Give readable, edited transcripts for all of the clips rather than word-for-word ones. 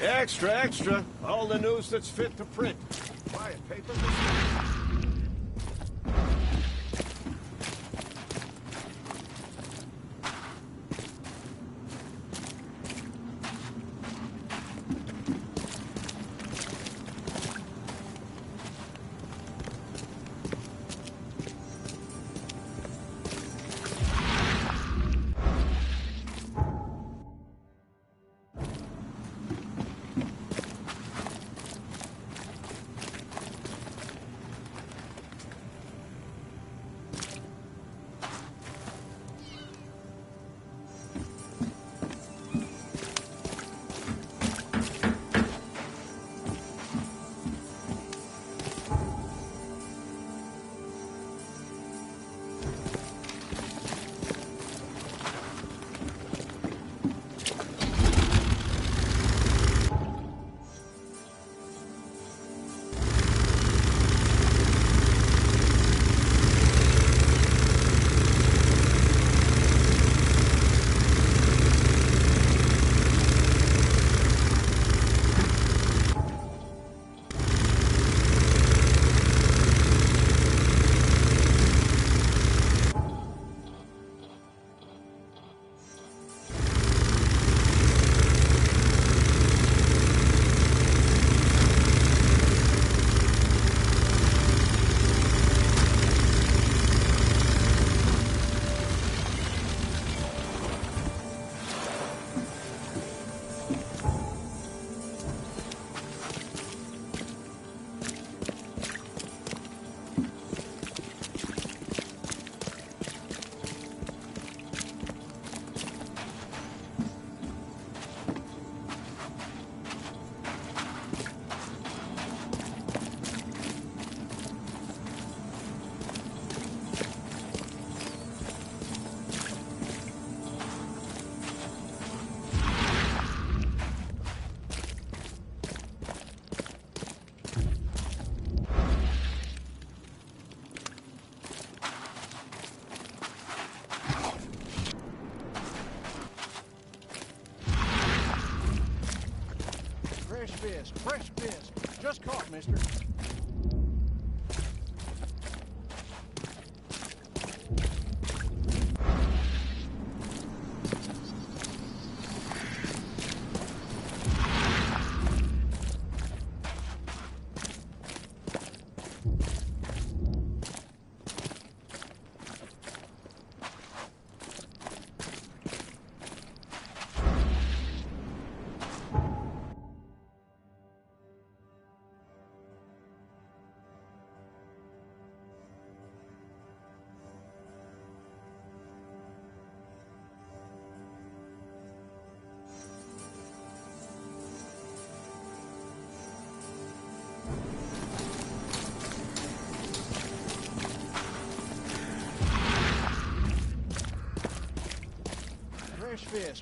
Extra, extra. All the news that's fit to print. Quiet paper. Fresh fish. Just caught, mister.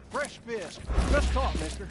Fresh fish. Just caught, mister.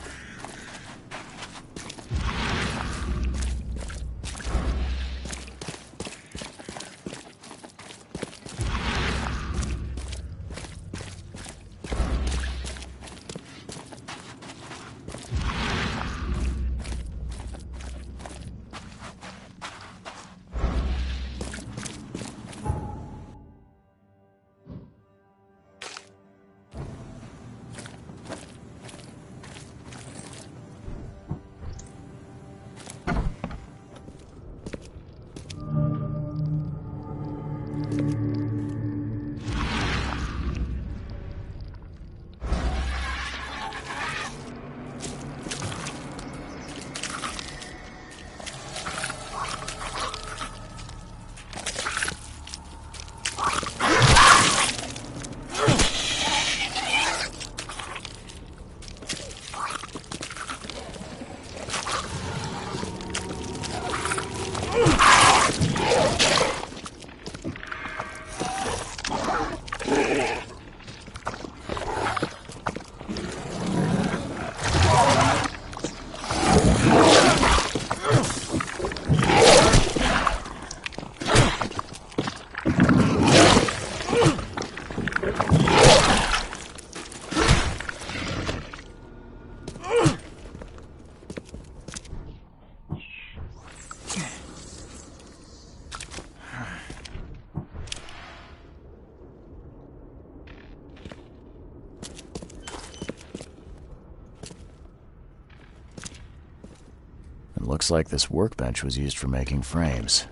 Looks like this workbench was used for making frames.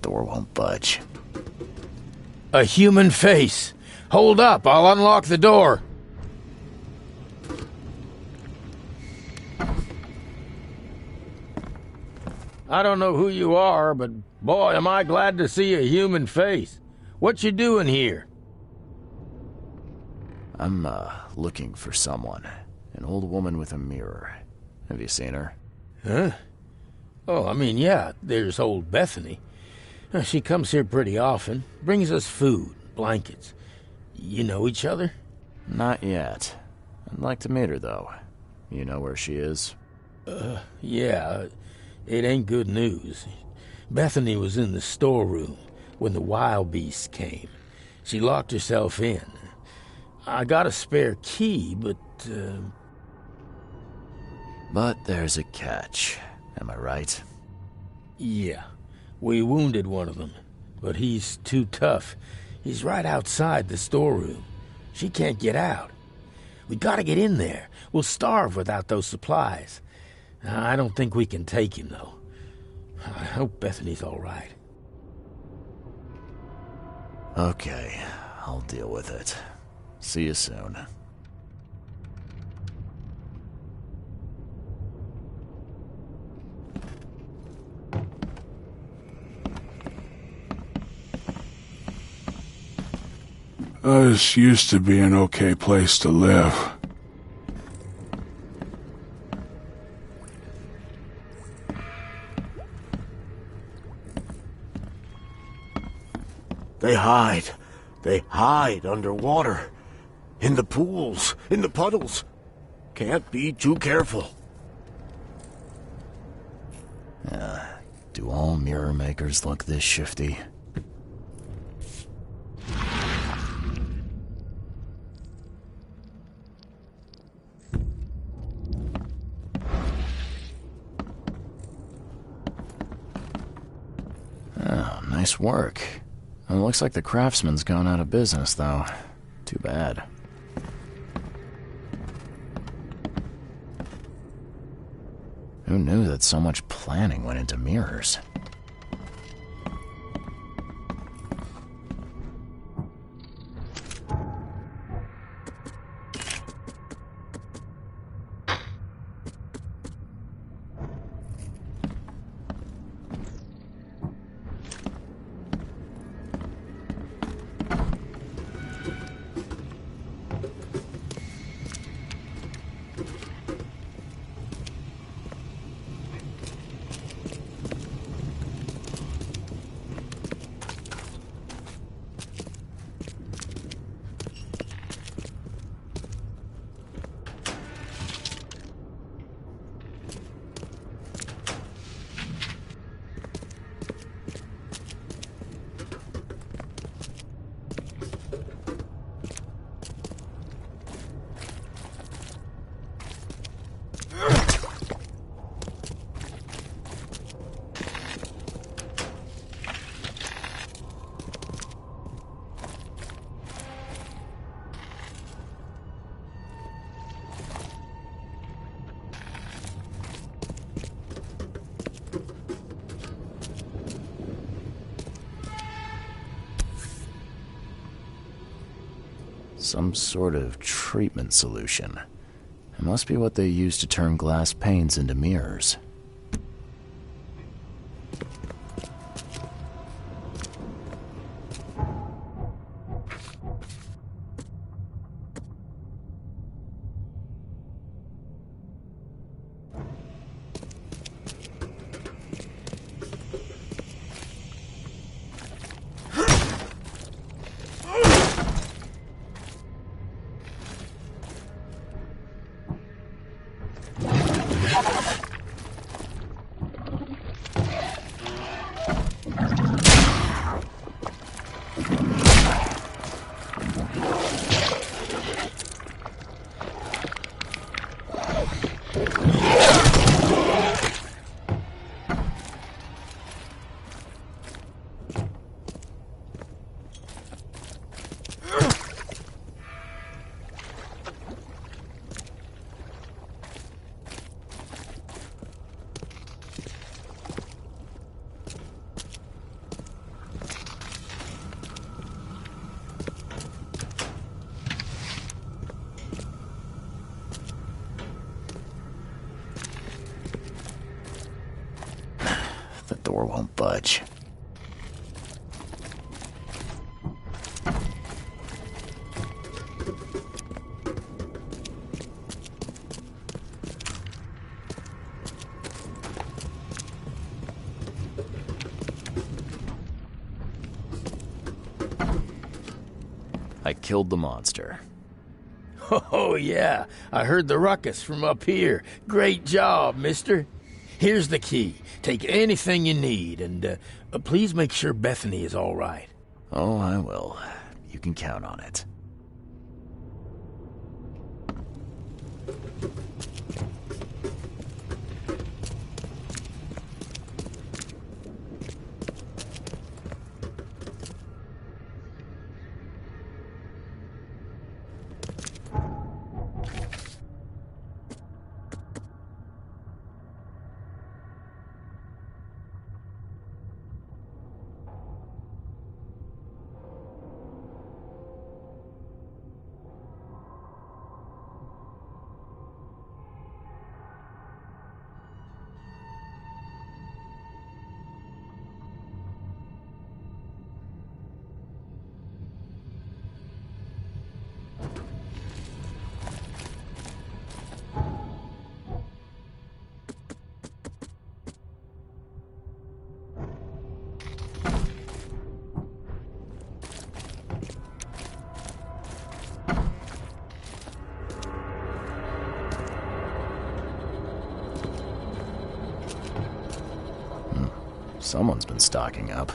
Door won't budge. A human face. Hold up, I'll unlock the door. I don't know who you are, but boy, am I glad to see a human face. What you doing here? I'm, looking for someone. An old woman with a mirror. Have you seen her? Huh? Oh, I mean, yeah, there's old Bethany. She comes here pretty often, brings us food, blankets. You know each other? Not yet. I'd like to meet her, though. You know where she is? Yeah, it ain't good news. Bethany was in the storeroom when the wild beasts came. She locked herself in. I got a spare key, but... But there's a catch. Am I right? Yeah. We wounded one of them, but he's too tough. He's right outside the storeroom. She can't get out. We gotta get in there. We'll starve without those supplies. I don't think we can take him, though. I hope Bethany's all right. Okay, I'll deal with it. See you soon. This used to be an okay place to live. They hide. They hide underwater. In the pools, in the puddles. Can't be too careful. Do all mirror makers look this shifty? Oh, nice work. It looks like the craftsman's gone out of business, though. Too bad. Who knew that so much planning went into mirrors? Some sort of treatment solution. It must be what they use to turn glass panes into mirrors. The door won't budge. I killed the monster. Oh, yeah. I heard the ruckus from up here. Great job, mister. Here's the key. Take anything you need, and please make sure Bethany is all right. Oh, I will. You can count on it. Someone's been stocking up.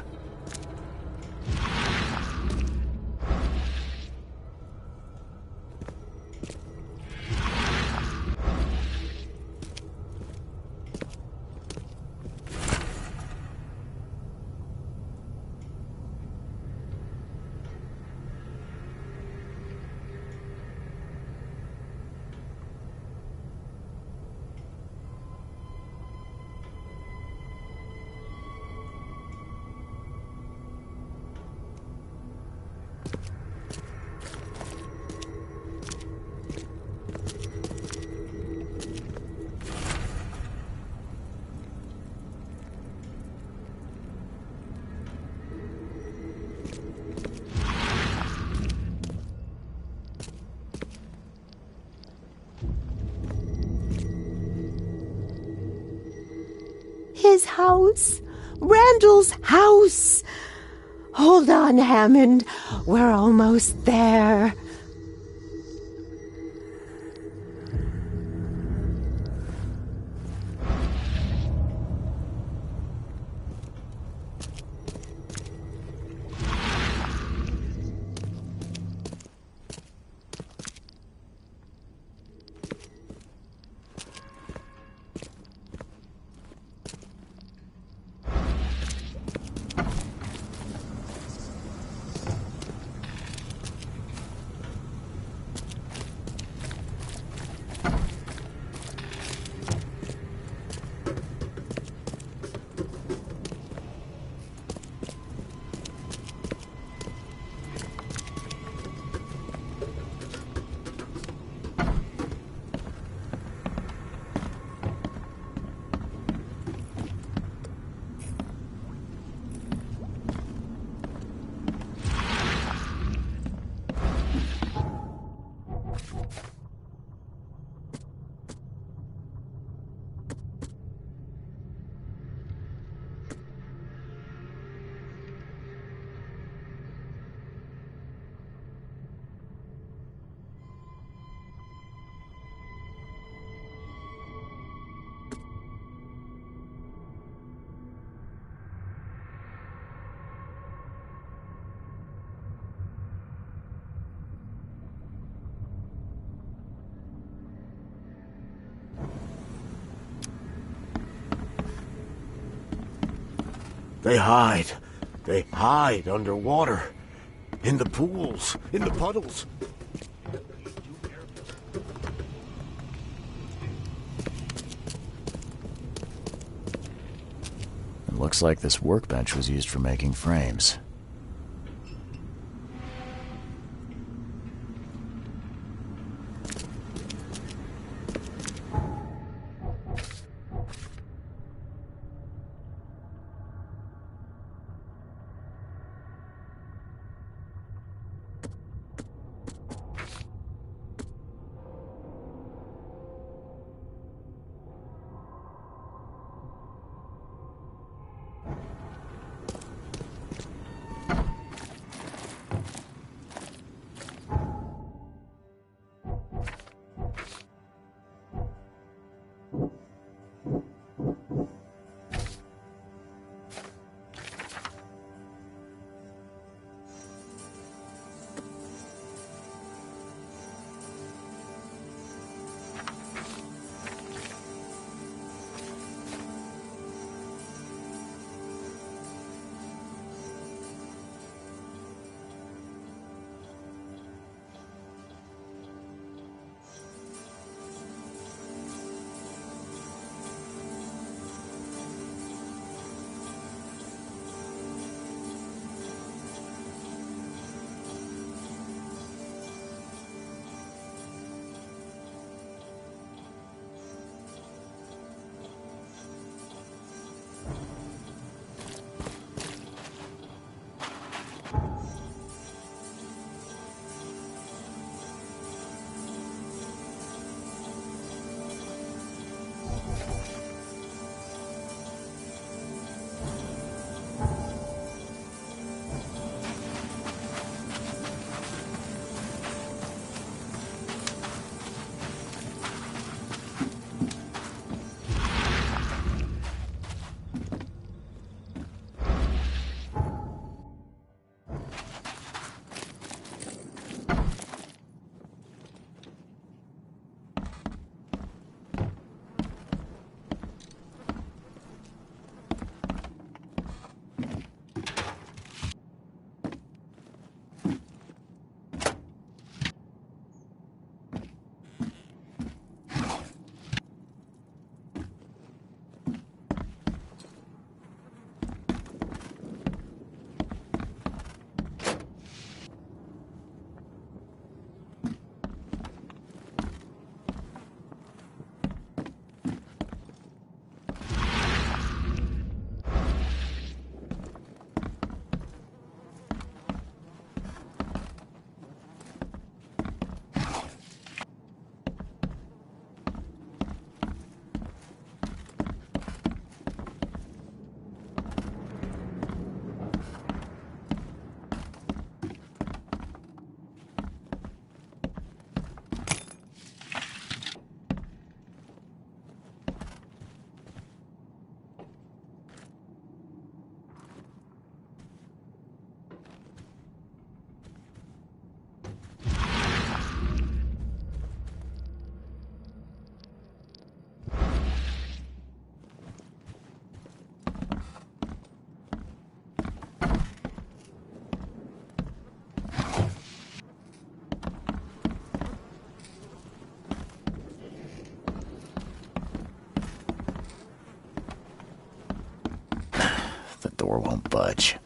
His house. Randall's house. Hold on, Hammond. We're almost there. They hide. They hide underwater. In the pools, in the puddles. It looks like this workbench was used for making frames. Door won't budge.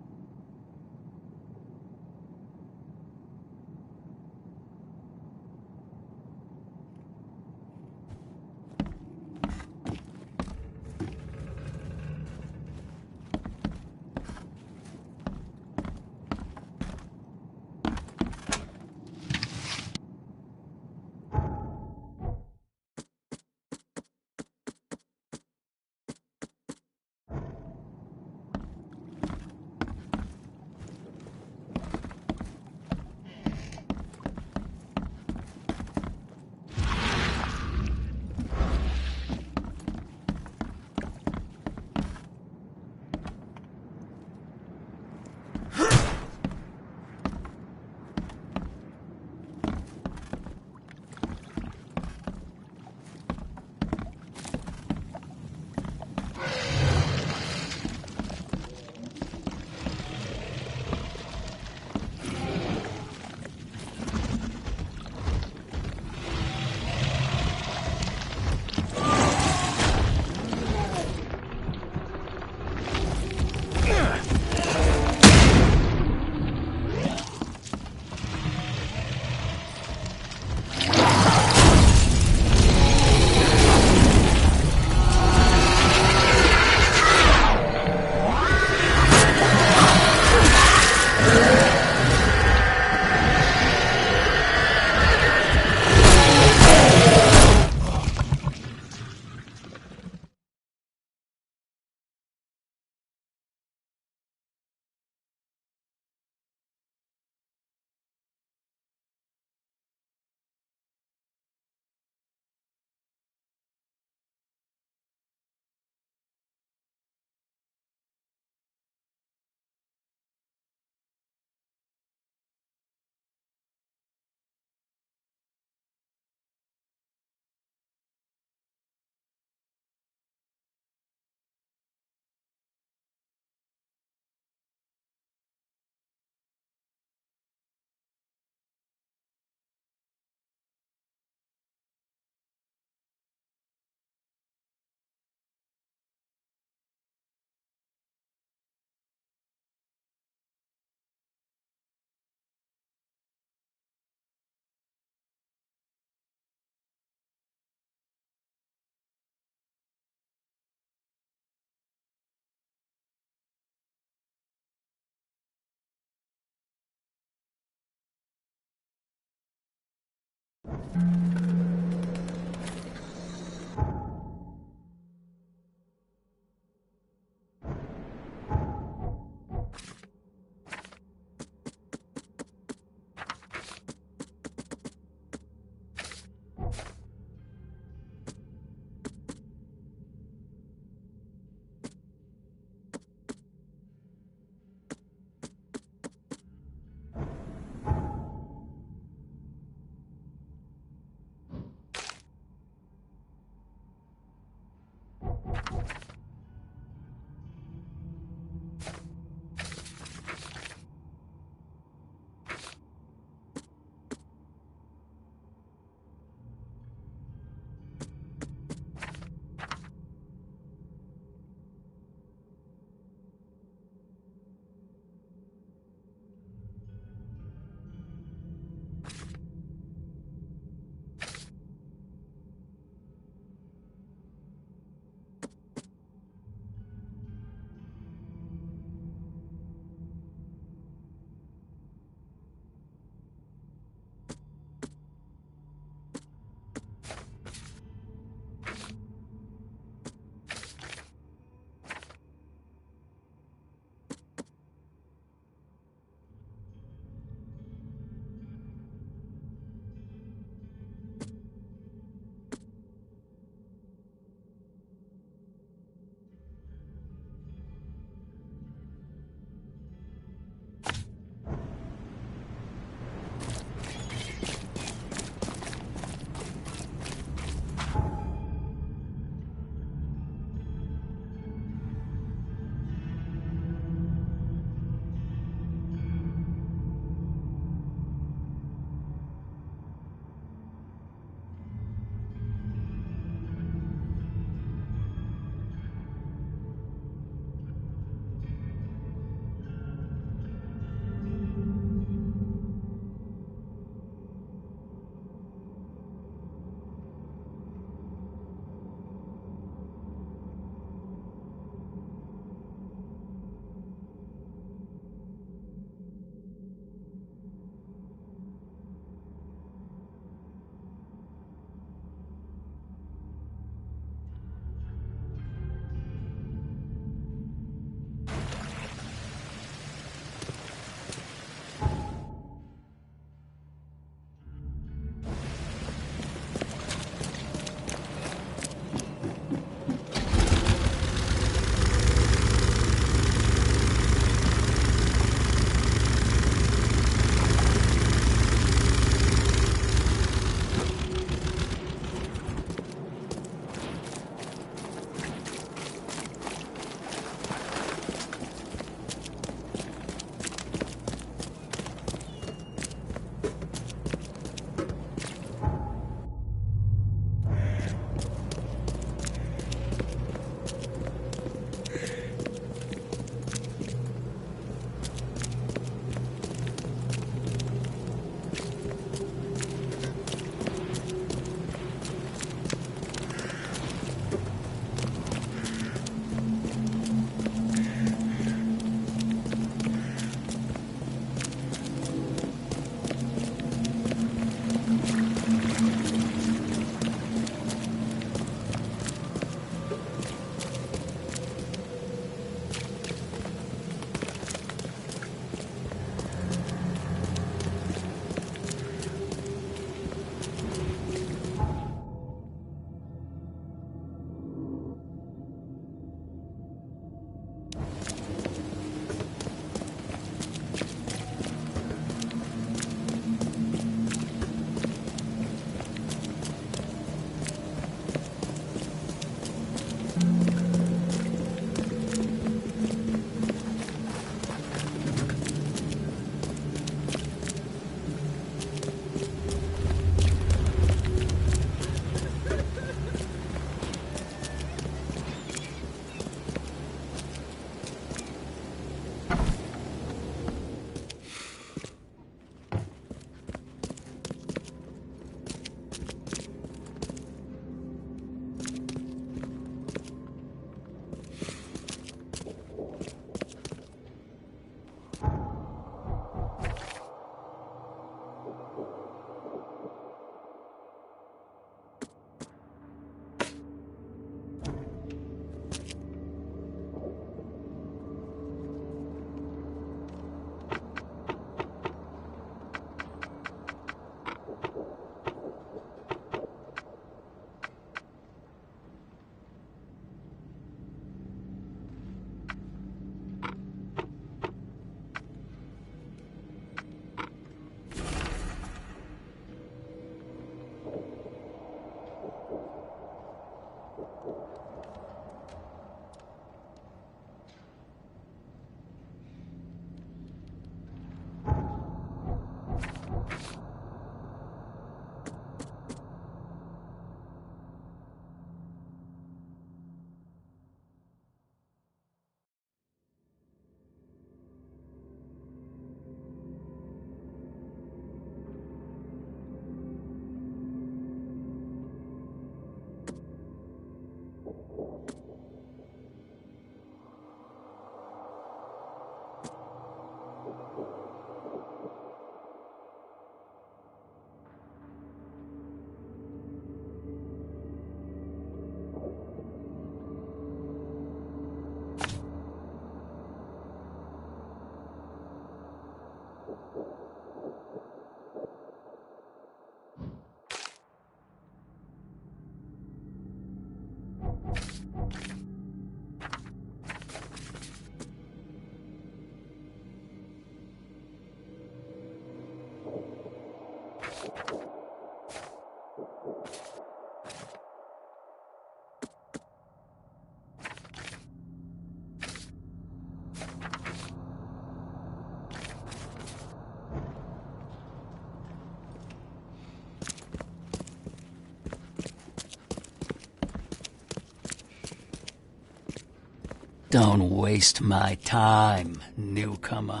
Don't waste my time, newcomer.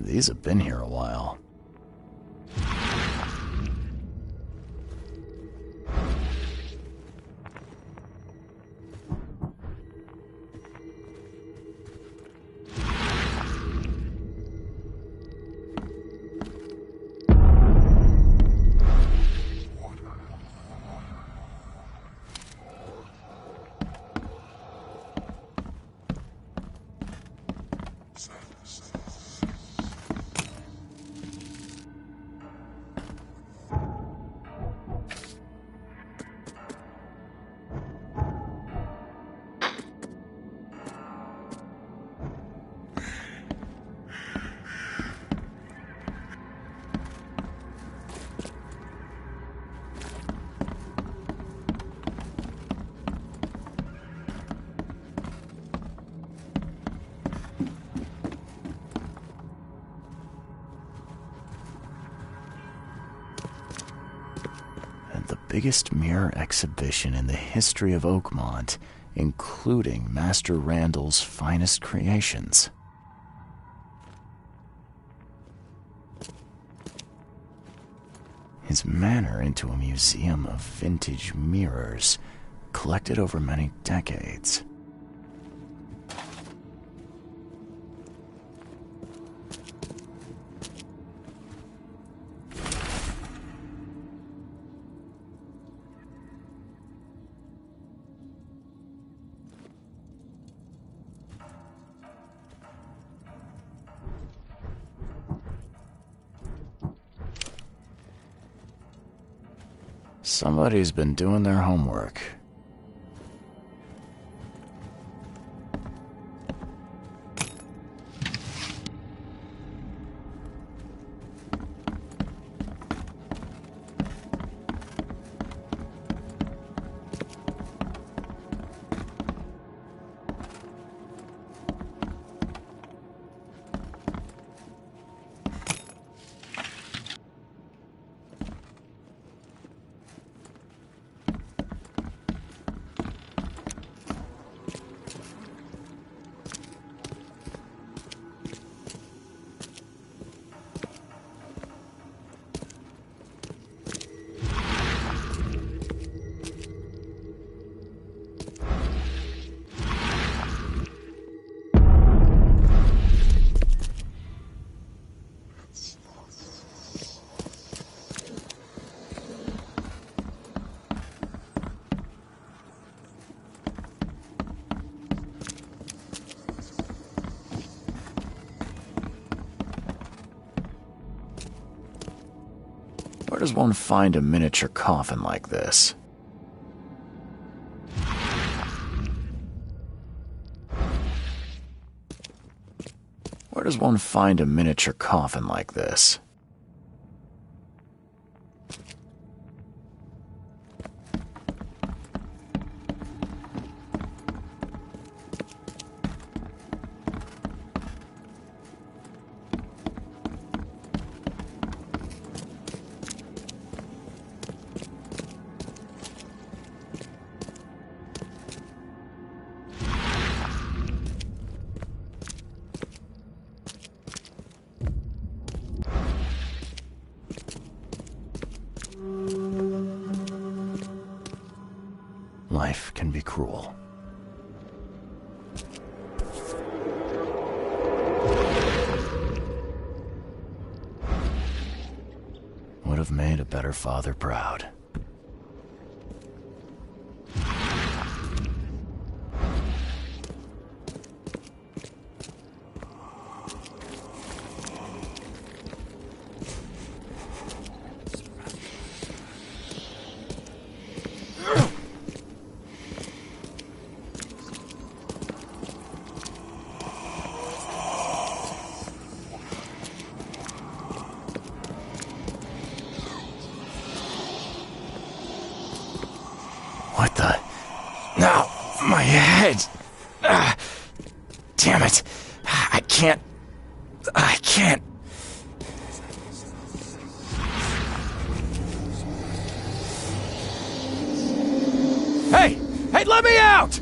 These have been here a while. Biggest mirror exhibition in the history of Oakmont, including Master Randall's finest creations. His manor into a museum of vintage mirrors, collected over many decades. Somebody's been doing their homework. Where does one find a miniature coffin like this? Where does one find a miniature coffin like this? Life can be cruel. Would have made a better father proud. What the? No, my head. Damn it. I can't. Hey, let me out!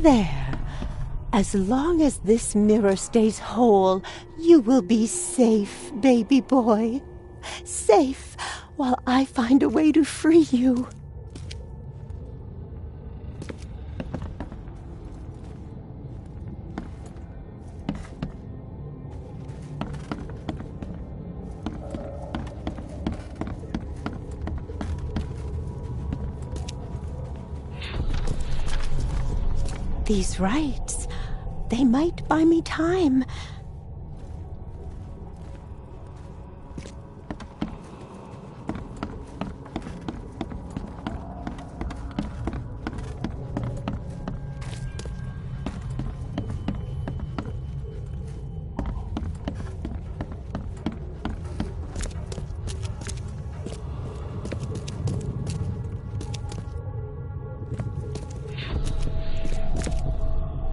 There. As long as this mirror stays whole, you will be safe, baby boy. Safe while I find a way to free you. These rites, they might buy me time.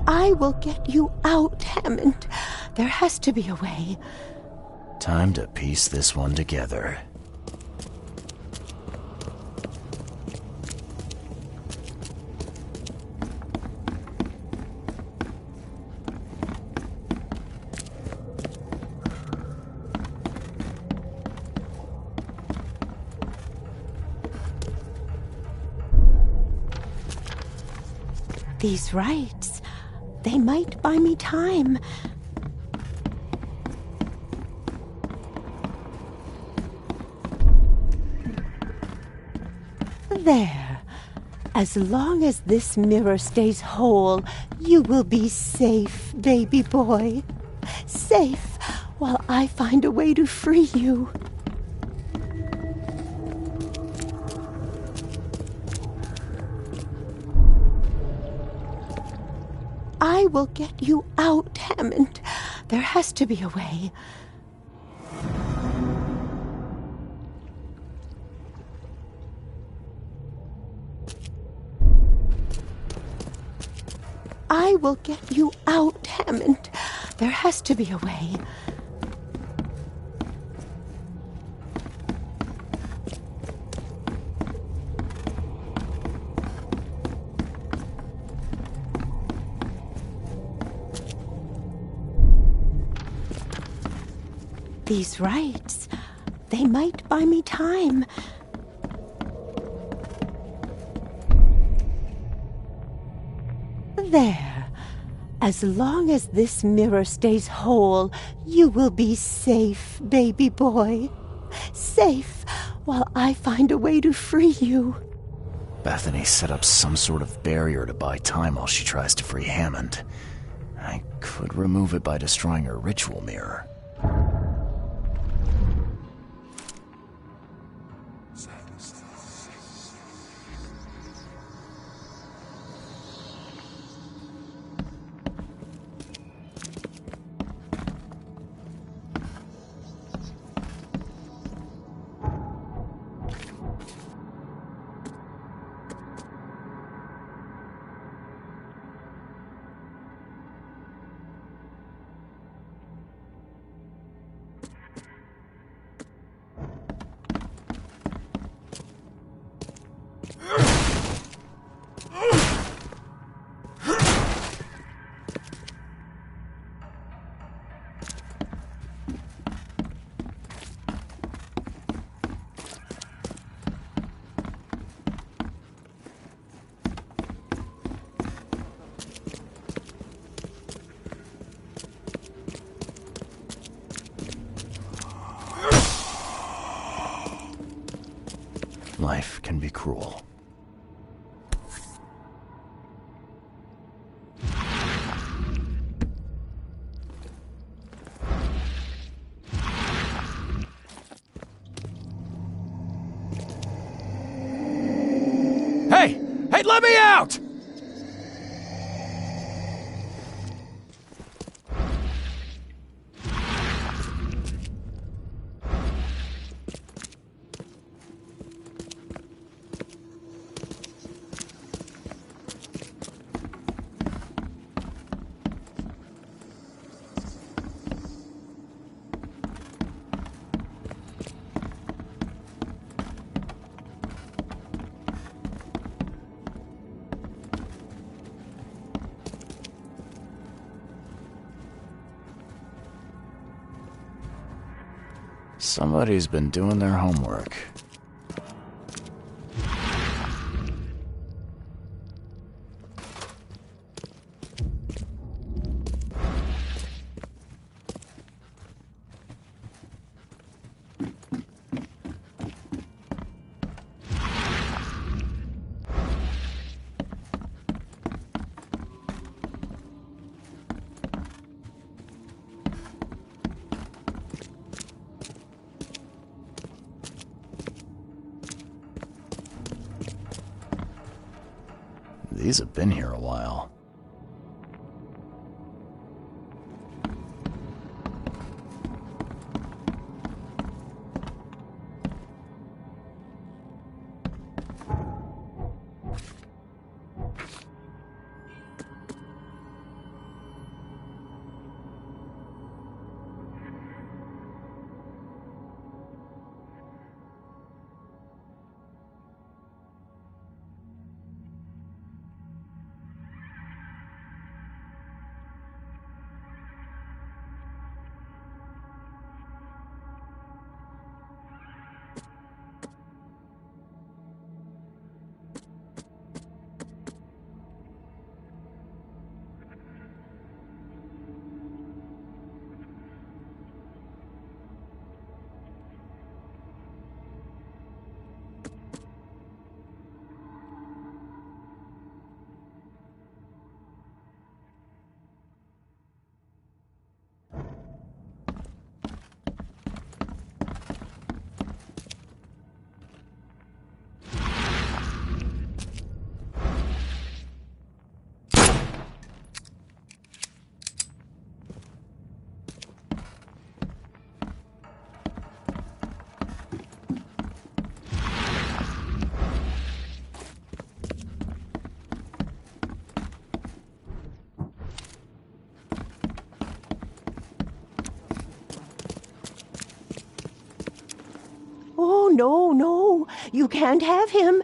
I will get you out, Hammond. There has to be a way. Time to piece this one together. These rites, they might buy me time. There. As long as this mirror stays whole, you will be safe, baby boy. Safe while I find a way to free you. I will get you out, Hammond. There has to be a way. I will get you out, Hammond. There has to be a way. These rites, they might buy me time. There. As long as this mirror stays whole, you will be safe, baby boy. Safe while I find a way to free you. Bethany set up some sort of barrier to buy time while she tries to free Hammond. I could remove it by destroying her ritual mirror. Life can be cruel. Hey! Hey, let me out! Somebody's been doing their homework. These have been here a while. Oh, no, you can't have him.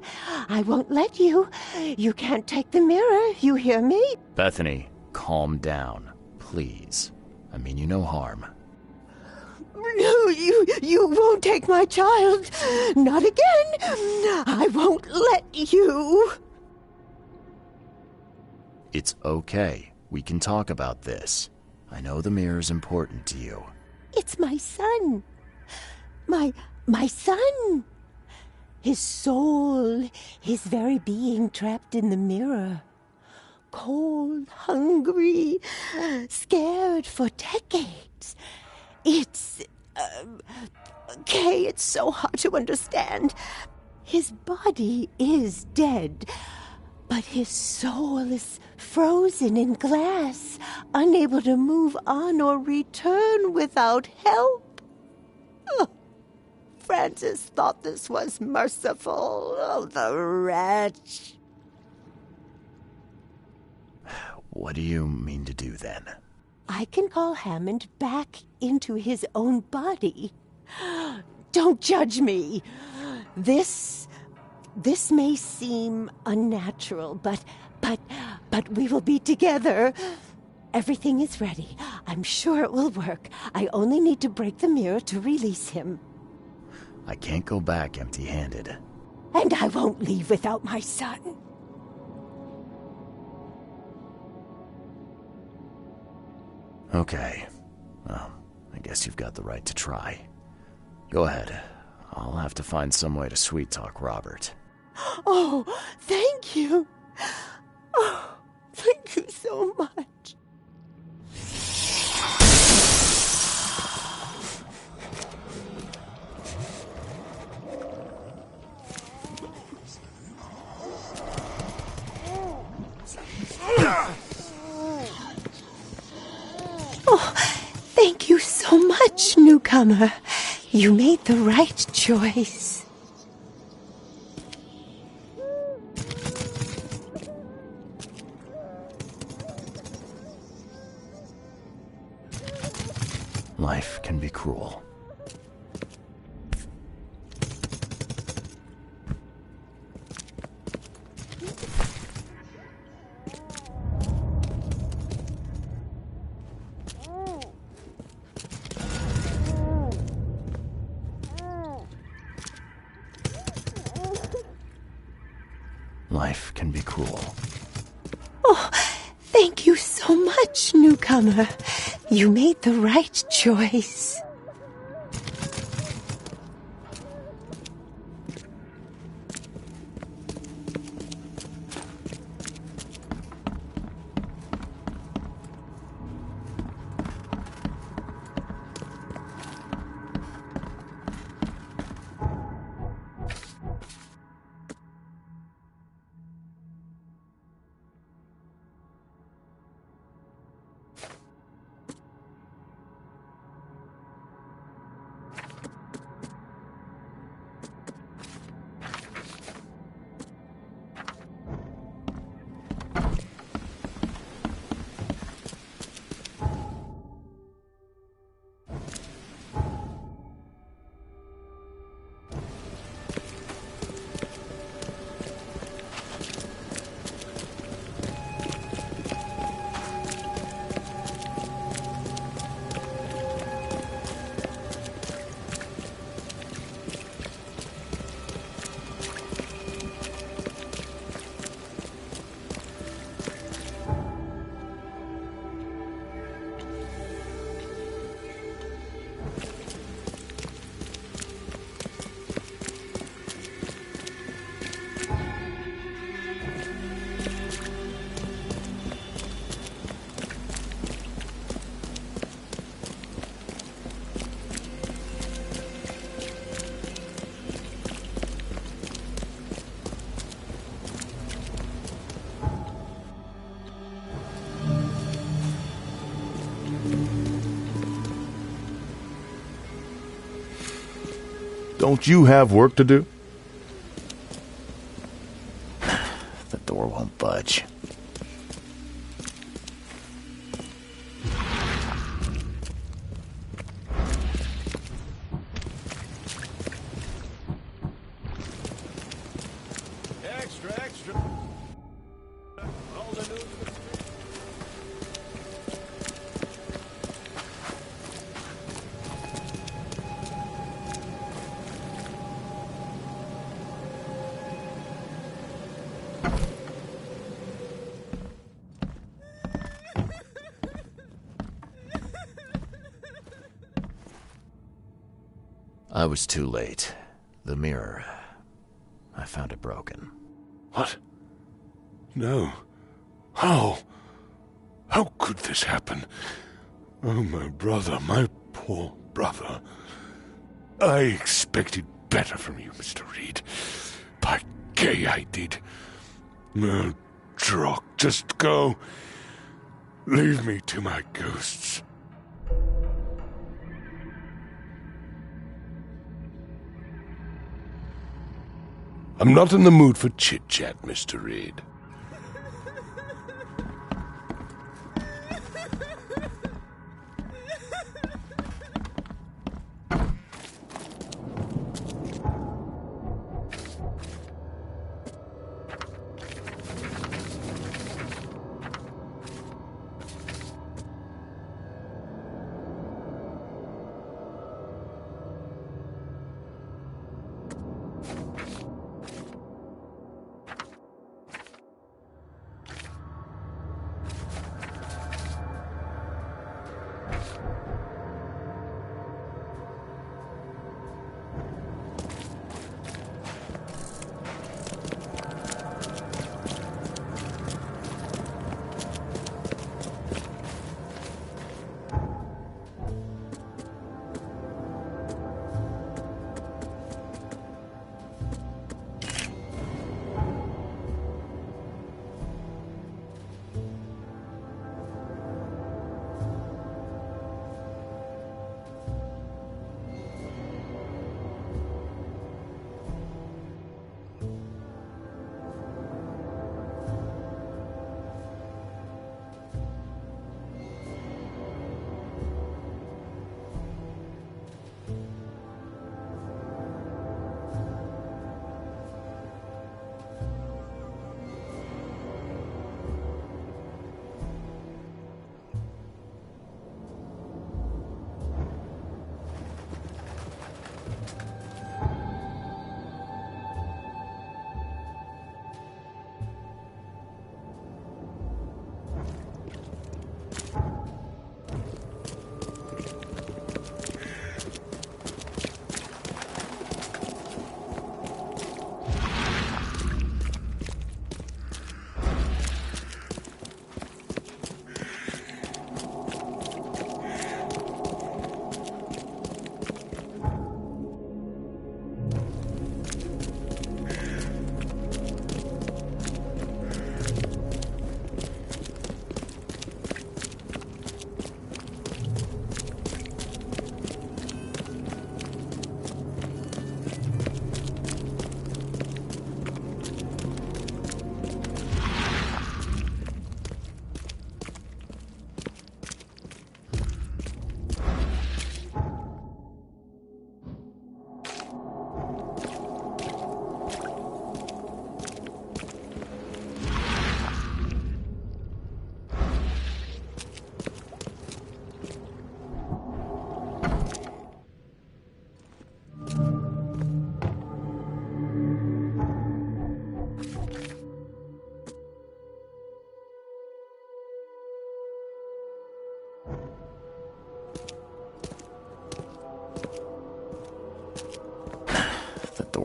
I won't let you. You can't take the mirror, you hear me? Bethany, calm down, please. I mean you no harm. No, you won't take my child. Not again. I won't let you. It's okay. We can talk about this. I know the mirror's important to you. It's my son. My son. His soul, his very being trapped in the mirror. Cold, hungry, scared for decades. It's... Kay, it's so hard to understand. His body is dead, but his soul is frozen in glass, unable to move on or return without help. Oh, Francis thought this was merciful. Oh, the wretch. What do you mean to do then? I can call Hammond back into his own body. Don't judge me. This may seem unnatural, but we will be together. Everything is ready. I'm sure it will work. I only need to break the mirror to release him. I can't go back empty-handed. And I won't leave without my son. Okay. Well, I guess you've got the right to try. Go ahead. I'll have to find some way to sweet-talk Robert. Oh, thank you. Oh, thank you so much. Oh, thank you so much, newcomer. You made the right choice. Life can be cruel. life can be cruel. Oh, thank you so much, newcomer. You made the right choice. Don't you have work to do? The door won't budge. Extra, extra. All the news of the I was too late. The mirror. I found it broken. What? No. How? How could this happen? Oh, my brother, my poor brother. I expected better from you, Mr. Reed. By gay, I did. No, Drock, just go. Leave me to my ghosts. I'm not in the mood for chit-chat, Mr. Reed.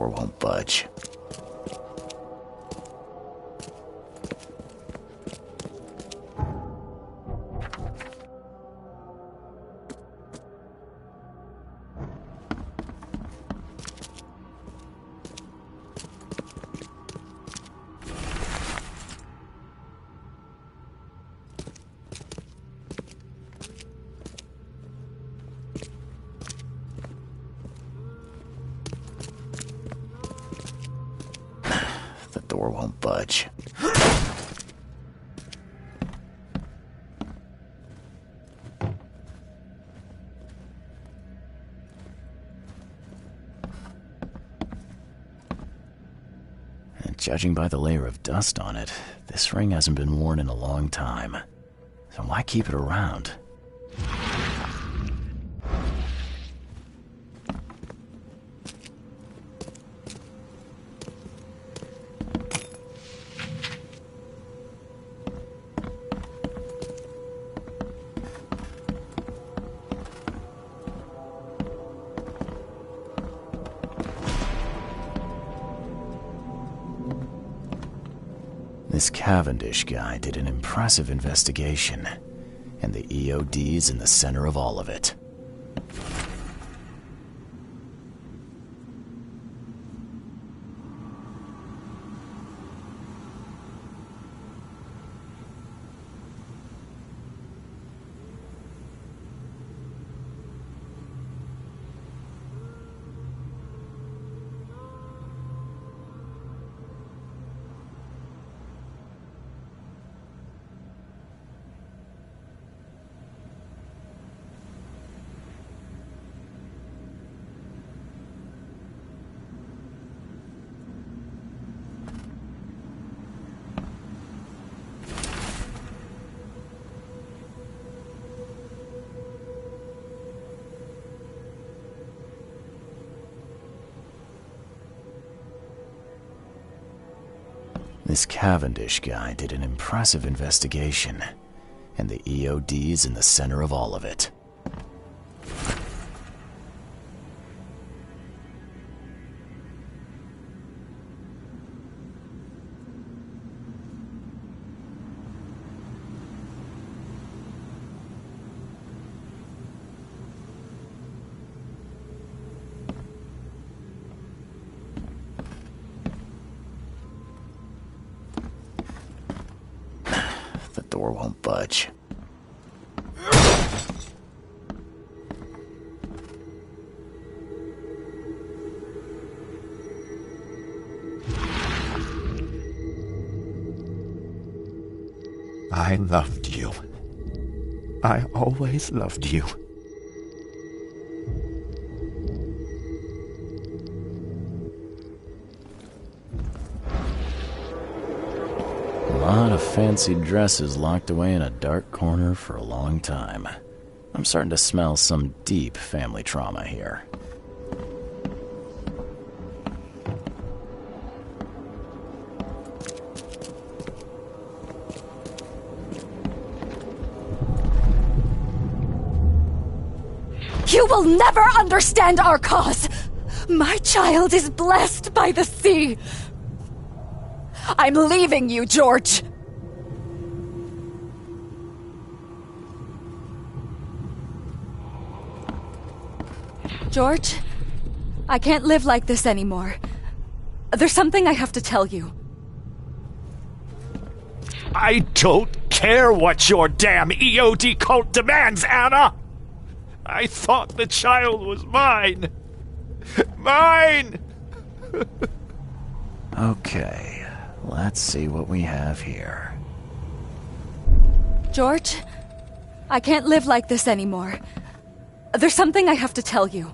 door won't budge. The door won't budge. And judging by the layer of dust on it, this ring hasn't been worn in a long time. So why keep it around? This Cavendish guy did an impressive investigation, and the EOD's in the center of all of it. This Cavendish guy did an impressive investigation, and the EOD's in the center of all of it. The door won't budge. I loved you. I always loved you. A lot of fancy dresses locked away in a dark corner for a long time. I'm starting to smell some deep family trauma here. You will never understand our cause! My child is blessed by the sea! I'm leaving you, George! George, I can't live like this anymore. There's something I have to tell you. I don't care what your damn EOD cult demands, Anna! I thought the child was mine! Mine! Okay, let's see what we have here. George, I can't live like this anymore. There's something I have to tell you.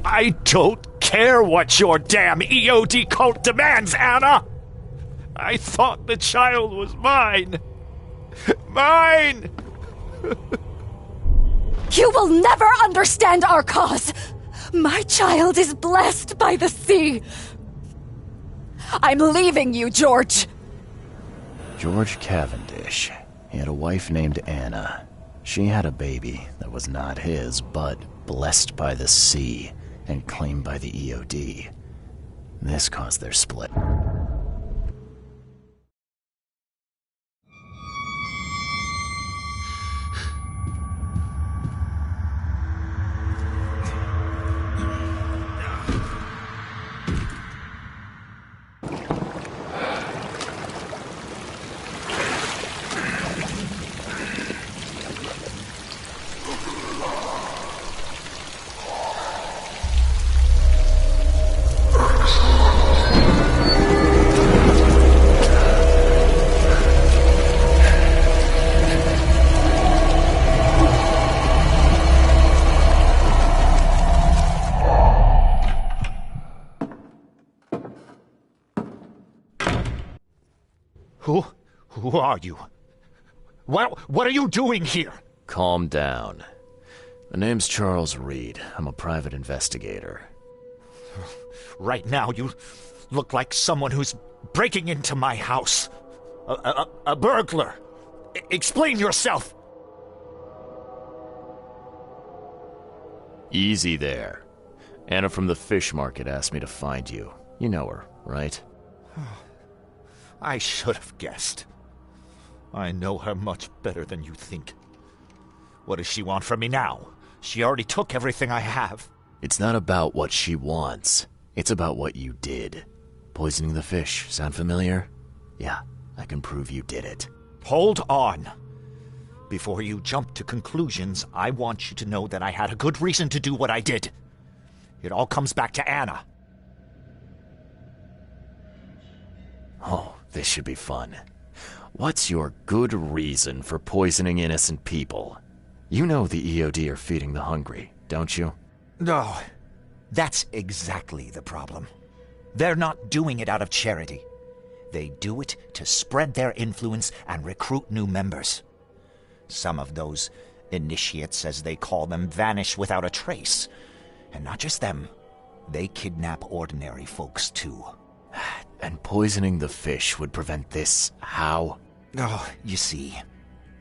I don't care what your damn EOD cult demands, Anna! I thought the child was mine! Mine! You will never understand our cause! My child is blessed by the sea! I'm leaving you, George! George Cavendish. He had a wife named Anna. She had a baby that was not his, but blessed by the sea, and claimed by the EOD. This caused their split. Who are you? What are you doing here? Calm down. My name's Charles Reed. I'm a private investigator. Right now, you look like someone who's breaking into my house. A burglar. Explain yourself. Easy there. Anna from the fish market asked me to find you. You know her, right? I should have guessed. I know her much better than you think. What does she want from me now? She already took everything I have. It's not about what she wants. It's about what you did. Poisoning the fish. Sound familiar? Yeah, I can prove you did it. Hold on. Before you jump to conclusions, I want you to know that I had a good reason to do what I did. It all comes back to Anna. Oh, this should be fun. What's your good reason for poisoning innocent people? You know the EOD are feeding the hungry, don't you? No, that's exactly the problem. They're not doing it out of charity. They do it to spread their influence and recruit new members. Some of those initiates, as they call them, vanish without a trace. And not just them. They kidnap ordinary folks, too. And poisoning the fish would prevent this. How? Oh, you see,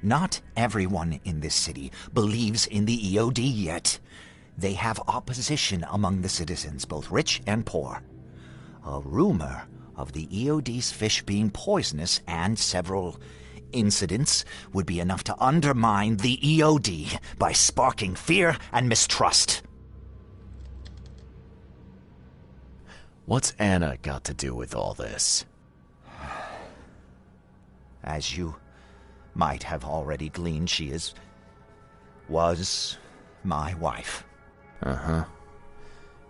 not everyone in this city believes in the EOD yet. They have opposition among the citizens, both rich and poor. A rumor of the EOD's fish being poisonous and several incidents would be enough to undermine the EOD by sparking fear and mistrust. What's Anna got to do with all this? As you might have already gleaned, she was my wife. Uh-huh.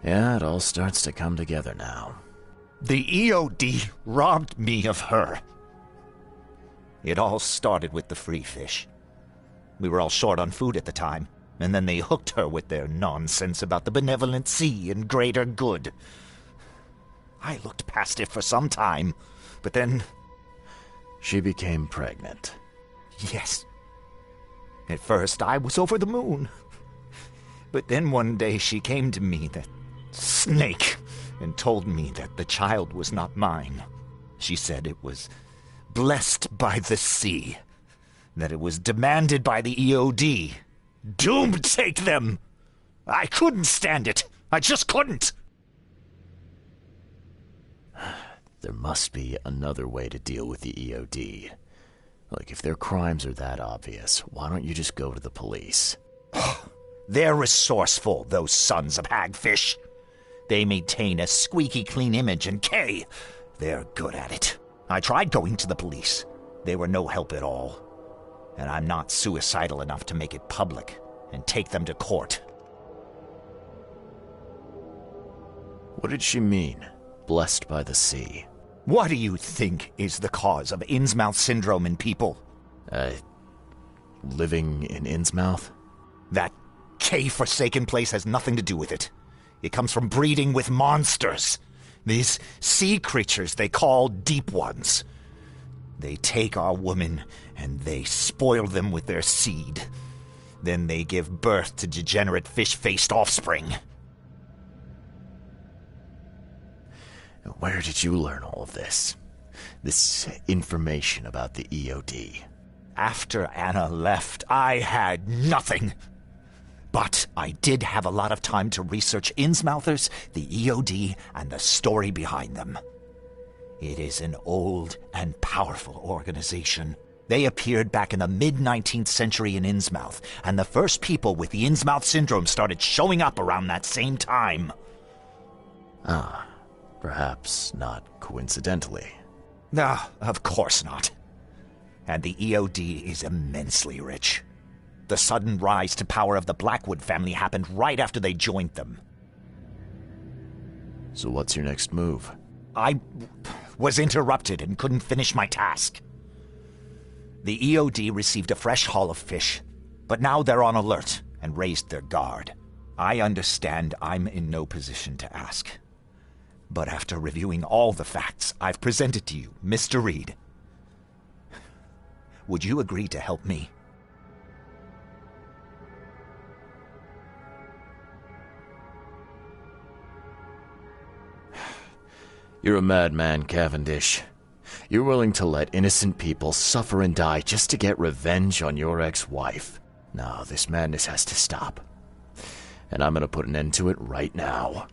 Yeah, it all starts to come together now. The EOD robbed me of her. It all started with the free fish. We were all short on food at the time, and then they hooked her with their nonsense about the benevolent sea and greater good. I looked past it for some time, but then... She became pregnant. Yes. At first, I was over the moon. But then one day she came to me, that snake, and told me that the child was not mine. She said it was blessed by the sea, that it was demanded by the EOD. Doomed take them! I couldn't stand it. I just couldn't. There must be another way to deal with the EOD. Like, if their crimes are that obvious, why don't you just go to the police? They're resourceful, those sons of hagfish. They maintain a squeaky clean image, and they're good at it. I tried going to the police. They were no help at all. And I'm not suicidal enough to make it public and take them to court. What did she mean? Blessed by the sea. What do you think is the cause of Innsmouth syndrome in people? Living in Innsmouth? That K-forsaken place has nothing to do with it. It comes from breeding with monsters. These sea creatures they call Deep Ones. They take our women and they spoil them with their seed. Then they give birth to degenerate fish-faced offspring. Where did you learn all of this? This information about the EOD? After Anna left, I had nothing. But I did have a lot of time to research Innsmouthers, the EOD, and the story behind them. It is an old and powerful organization. They appeared back in the mid-19th century in Innsmouth, and the first people with the Innsmouth syndrome started showing up around that same time. Ah, perhaps not coincidentally. No, of course not. And the EOD is immensely rich. The sudden rise to power of the Blackwood family happened right after they joined them. So what's your next move? I was interrupted and couldn't finish my task. The EOD received a fresh haul of fish, but now they're on alert and raised their guard. I understand I'm in no position to ask. But after reviewing all the facts I've presented to you, Mr. Reed, would you agree to help me? You're a madman, Cavendish. You're willing to let innocent people suffer and die just to get revenge on your ex-wife. No, this madness has to stop. And I'm gonna put an end to it right now.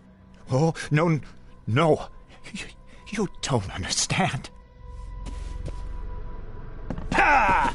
Oh, no, no. You don't understand. Ha!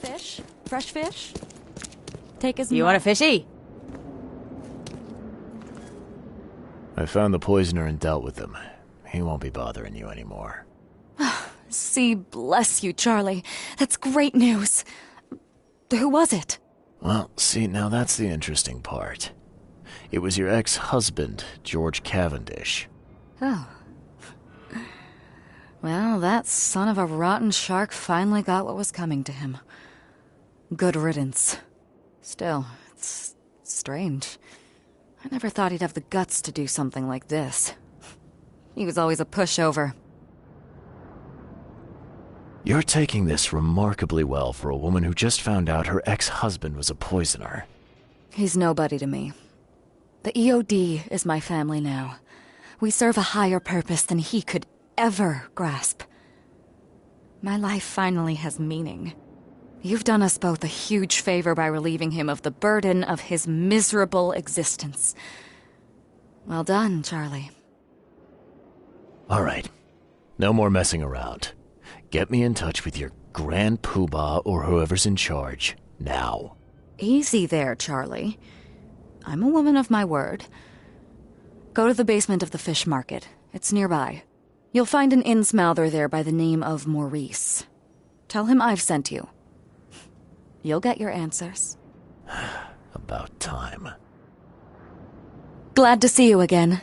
Fish? Fresh fish? Take as You want a fishy? I found the poisoner and dealt with him. He won't be bothering you anymore. See, bless you, Charlie. That's great news. Who was it? Well, see, now that's the interesting part. It was your ex-husband, George Cavendish. Oh. Well, that son of a rotten shark finally got what was coming to him. Good riddance. Still, it's strange. I never thought he'd have the guts to do something like this. He was always a pushover. You're taking this remarkably well for a woman who just found out her ex-husband was a poisoner. He's nobody to me. The EOD is my family now. We serve a higher purpose than he could ever grasp. My life finally has meaning. You've done us both a huge favor by relieving him of the burden of his miserable existence. Well done, Charlie. All right. No more messing around. Get me in touch with your Grand Poobah or whoever's in charge, now. Easy there, Charlie. I'm a woman of my word. Go to the basement of the fish market. It's nearby. You'll find an innsmouther there by the name of Maurice. Tell him I've sent you. You'll get your answers. About time. Glad to see you again.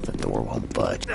The door won't budge.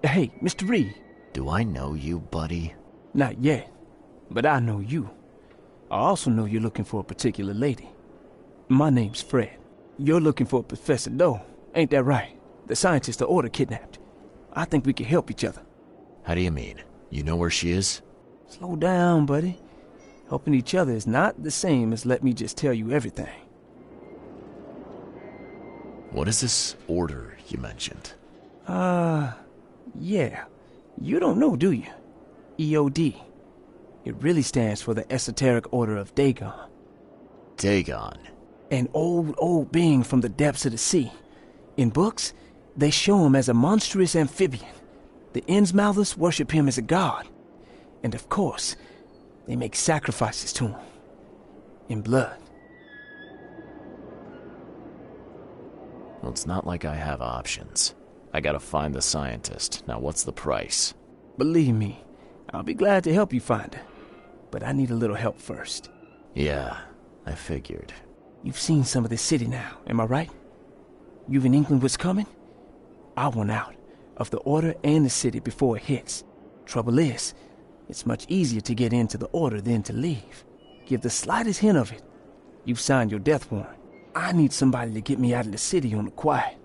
Hey, Mr. Reed. Do I know you, buddy? Not yet, but I know you. I also know you're looking for a particular lady. My name's Fred. You're looking for Professor Doe, ain't that right? The scientist the Order kidnapped. I think we can help each other. How do you mean? You know where she is? Slow down, buddy. Helping each other is not the same as let me just tell you everything. What is this order you mentioned? Yeah. You don't know, do you? EOD. It really stands for the Esoteric Order of Dagon. Dagon? An old being from the depths of the sea. In books, they show him as a monstrous amphibian. The Innsmouthers worship him as a god. And of course, they make sacrifices to him. In blood. Well, it's not like I have options. I gotta find the scientist. Now, what's the price? Believe me, I'll be glad to help you find her. But I need a little help first. Yeah, I figured. You've seen some of this city now, am I right? You've an inkling what's coming? I want out of the Order and the city before it hits. Trouble is, it's much easier to get into the Order than to leave. Give the slightest hint of it, you've signed your death warrant. I need somebody to get me out of the city on the quiet.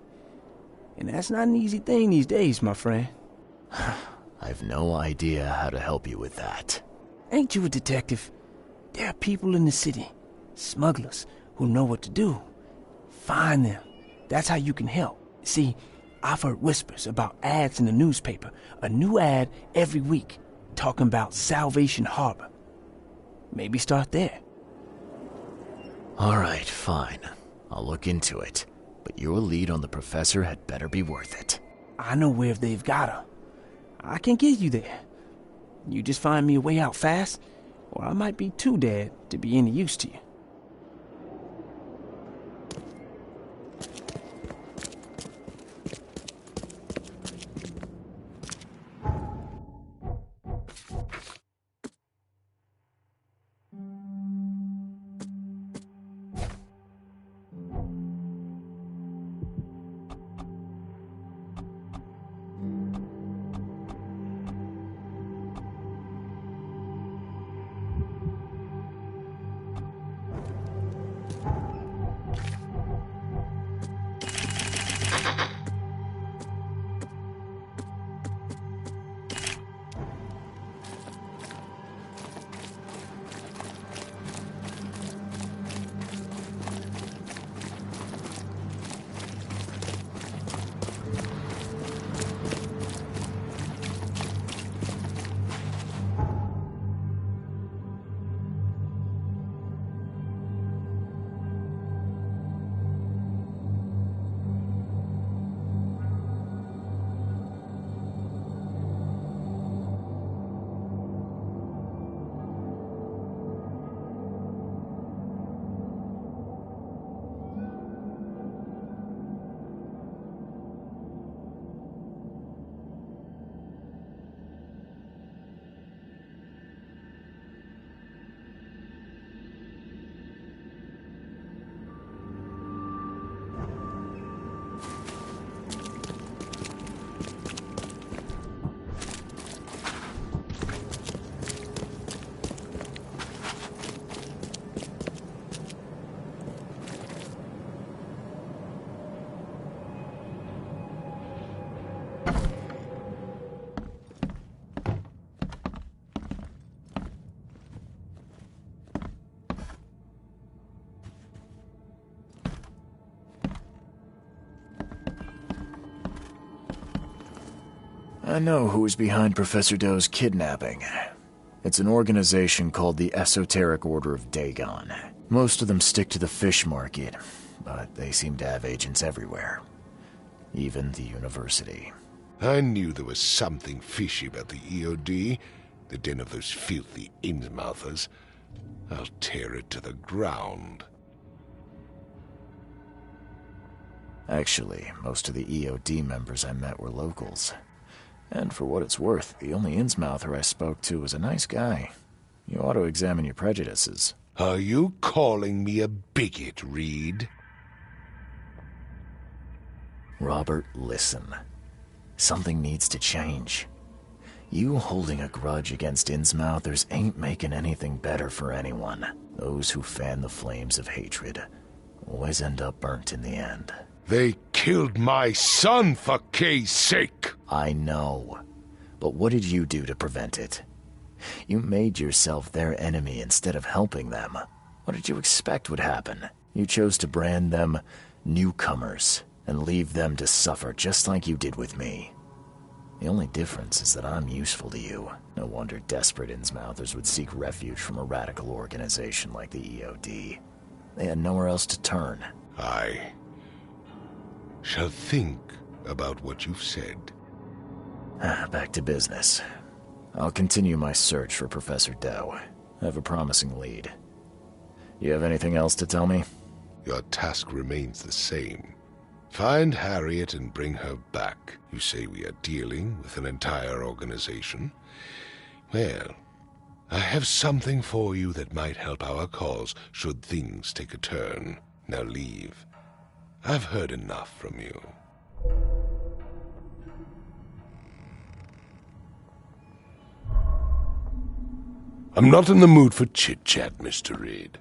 And that's not an easy thing these days, my friend. I've no idea how to help you with that. Ain't you a detective? There are people in the city, smugglers, who know what to do. Find them. That's how you can help. See, I've heard whispers about ads in the newspaper. A new ad every week, talking about Salvation Harbor. Maybe start there. All right, fine. I'll look into it. But your lead on the professor had better be worth it. I know where they've got her. I can get you there. You just find me a way out fast, or I might be too dead to be any use to you. I know who is behind Professor Doe's kidnapping. It's an organization called the Esoteric Order of Dagon. Most of them stick to the fish market, but they seem to have agents everywhere. Even the university. I knew there was something fishy about the EOD, the den of those filthy Innsmouthers. I'll tear it to the ground. Actually, most of the EOD members I met were locals. And for what it's worth, the only Innsmouther I spoke to was a nice guy. You ought to examine your prejudices. Are you calling me a bigot, Reed? Robert, listen. Something needs to change. You holding a grudge against Innsmouthers ain't making anything better for anyone. Those who fan the flames of hatred always end up burnt in the end. They killed my son for Kay's sake! I know. But what did you do to prevent it? You made yourself their enemy instead of helping them. What did you expect would happen? You chose to brand them newcomers and leave them to suffer just like you did with me. The only difference is that I'm useful to you. No wonder desperate Innsmouthers would seek refuge from a radical organization like the EOD. They had nowhere else to turn. I shall think about what you've said. Back to business. I'll continue my search for Professor Doe. I have a promising lead. You have anything else to tell me? Your task remains the same. Find Harriet and bring her back. You say we are dealing with an entire organization? Well, I have something for you that might help our cause should things take a turn. Now leave. I've heard enough from you. I'm not in the mood for chit-chat, Mr. Reed.